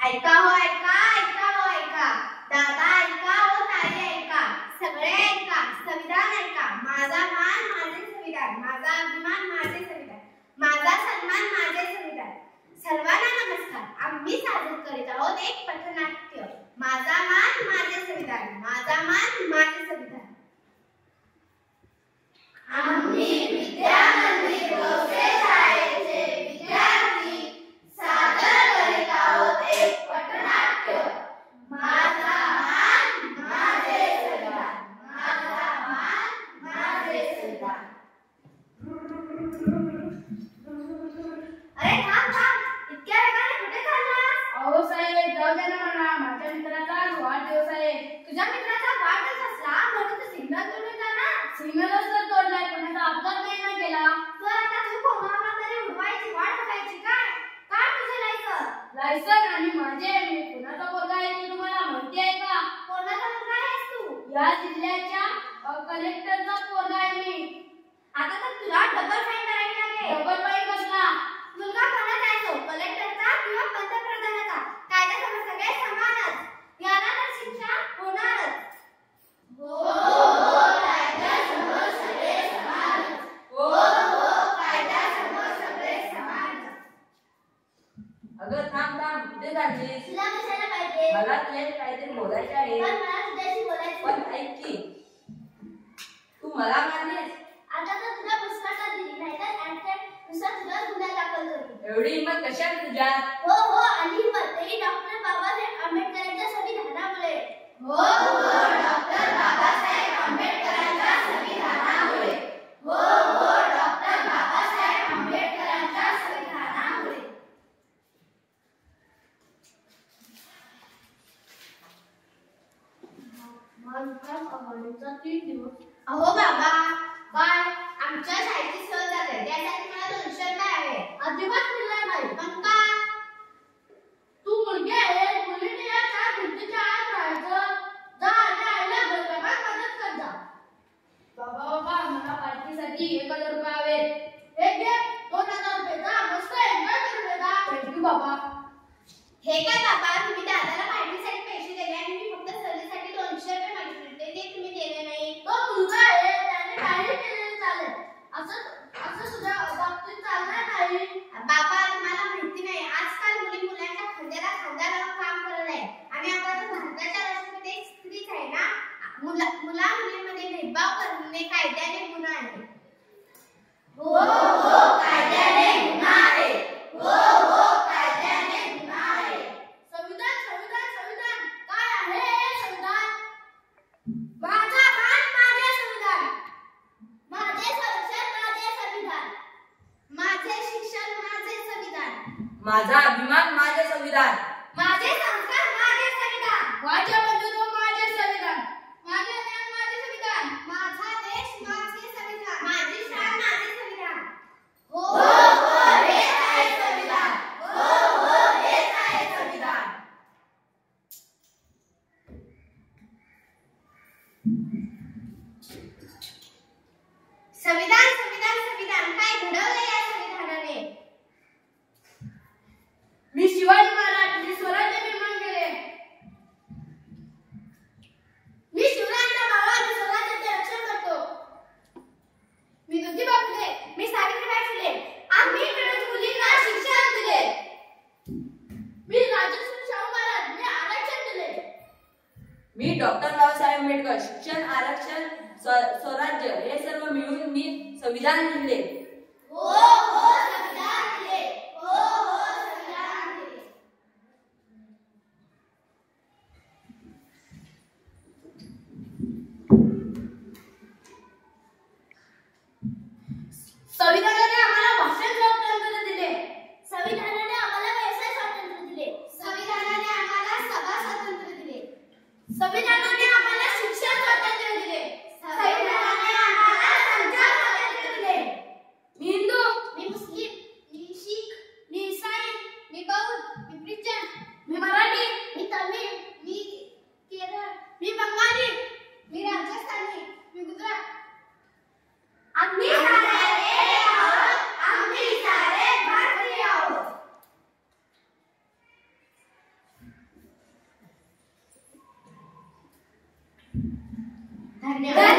ऐका हो ऐका, ऐका हो ऐका, दादा ऐका हो ताई ऐका, सगळे ऐका, संविधान ऐका. माझा मान माझे संविधान, माझा अभिमान माझे संविधान, माझा सन्मान माझे संविधान. सर्वांना नमस्कार. आम्ही सादर करीत आहोत एक पथनाट्य. माझा मान माझे संविधान, माझा मान माझे संविधान. आम्ही विद्या मंदिर भोसले शाळेचे विद्यार्थी सादर करीत आहोत एक पथनाट्य. माझा मान माझे संविधान, माझा मान माझे संविधान. अरे थांब थांब, इतक्या वेगाने कुठे चाललास? अहो साहेब, जाऊ दे ना मला, माझ्या मित्राचा वाढदिवस आहे. तुझ्या मित्राचा वाढदिवस असला म्हणून तू सिग्नल तोडून जा ना. सिग्नलच तर तोडलाय, कोणाचा अपघात नाही ना केला. तर आता तू कोणाला तरी उडवायची वाट बघायची काय? काढ तुझे लायसन आणि माझे. मी कुणाचा पोरगा आहे ते तुम्हाला माहिती आहे का? कोणाचा मुलगा आहेस तू? या जिल्ह्याच्या कलेक्टरचा पोरगा आहे मी. आता तर तुला डबल फाईन करायची लागेल. डबल फाईन कसला? मुलगा कोणाचा आहे तो? कलेक्टरचा किंवा पंतप्रधानाचा? कायद्यासमोर सगळे समानच. याला तर शिक्षा होणारच. हो हो, कायद्यासमोर सगळे समानच. हो हो, कायद्यासमोर सगळे समानच. अगं थांब थांब, कुठे चाललीस? तुला कशाला पाहिजे? मला तुझ्याशी काहीतरी बोलायचे आहे. पण मला तुझ्याशी बोलायचं. पण ऐक की, तू मला मारलीस. आता तर तुला पुस्तकात दिली, नाहीतर ऍक्ट नुसार तुला गुन्हा दाखल करू. एवढी हिंमत कशाला तुझ्यात? हो हो, आणि हिंमत डॉक्टर बाबासाहेब आंबेडकरांच्या संविधानामुळे. हो हो, डॉक्टर बाबासाहेब आंबेडकरांच्या संविधानामुळे. हो हो, डॉक्टर बाबासाहेब आंबेडकरांच्या संविधानामुळे. अहो बाबा, काय आमच्या शाळेची सहल जाते, त्यासाठी मला 200 रुपये आहे. अजिबात मिळणार नाही. पण का? तू मुलगी आहे, मुलीने या चार भिंतीच्या आत राहायचं. जा आणि आईला घरकामात मदत कर जा. बाबा, मला पार्टीसाठी 1000 रुपये हवेत. हे घे 2000 रुपये. जा, मस्त एन्जॉय करून ये जा. थँक्यू बाबा. हे काय बाबा, तुम्ही दादाला पार्टीसाठी पैसे दिले आणि मी फक्त सहलीसाठी 200 रुपये मागितले, ते तुम्ही दिले नाही. तो मुलगा आहे, त्याने काही केलेले चालेल. असं सुद्धा बाबतीत चालणार नाही. बाबा, तुम्हाला माहिती नाही, आजकाल मुलांच्या खांद्याला खांदा लावून काम करत आहे. आणि आता तर भारताच्या राष्ट्रपती एक स्त्रीच आहे ना. मुलींमध्ये भेदभाव करणे कायद्याने गुन्हा आहे. हो हो, कायद्याने गुन्हा आहे. हो हो, कायद्याने गुन्हा आहे. संविधान संविधान संविधान काय आहे हे संविधान? माझा मान माझे संविधान, माझे संरक्षण माझे संविधान, माझे शिक्षण माझे संविधान, माझा अभिमान माझे संविधान, माझे संस्कार माझे संविधान, माझे बंधुत्व माझे संविधान, माझे ज्ञान माझे संविधान, माझा देश माझे संविधान, माझी शान माझे संविधान. हो हो, हेच आहे संविधान. हो हो, हेच आहे संविधान. संविधान संविधान संविधान, काय घडवले या संविधानाने? मी शिवाजी महाराज, मी स्वराज्य निर्माण केले. मी शिवरायांचा भावा, मी स्वराज्याचे रक्षण करतो. मी ज्योतिबा फुले, मी सावित्रीबाई फुले, आम्ही मिळून मुलींना शिक्षण दिले. मी राजश्री शाहू महाराज, मी आरक्षण दिले. मी डॉक्टर बाबासाहेब आंबेडकर, शिक्षण, आरक्षण, स्वराज्य हे सर्व मिळून मी संविधान लिहिले. हो हो, संविधान दिले. हो हो, संविधान दिले. संविधानाने आम्हाला भाषण स्वातंत्र्य दिले. संविधानाने आम्हाला व्यवसाय स्वातंत्र्य दिले. संविधानाने आम्हाला सभा स्वातंत्र्य दिले. संविधानाने आम्हाला शिक्षण स्वातंत्र्य दिले. संविधानाने आम्हाला संचार स्वातंत्र्य दिले. मी हिंदू, मी मुस्लिम, मी शीख, मी ईसाई, मी बौद्ध, मी ख्रिश्चन, मी मराठी, मी तमिळ, मी केरळ, मी बंगाली, मी राजस्थानी, मी गुजरात. आम्ही सारे एक आहोत. धन्यवाद.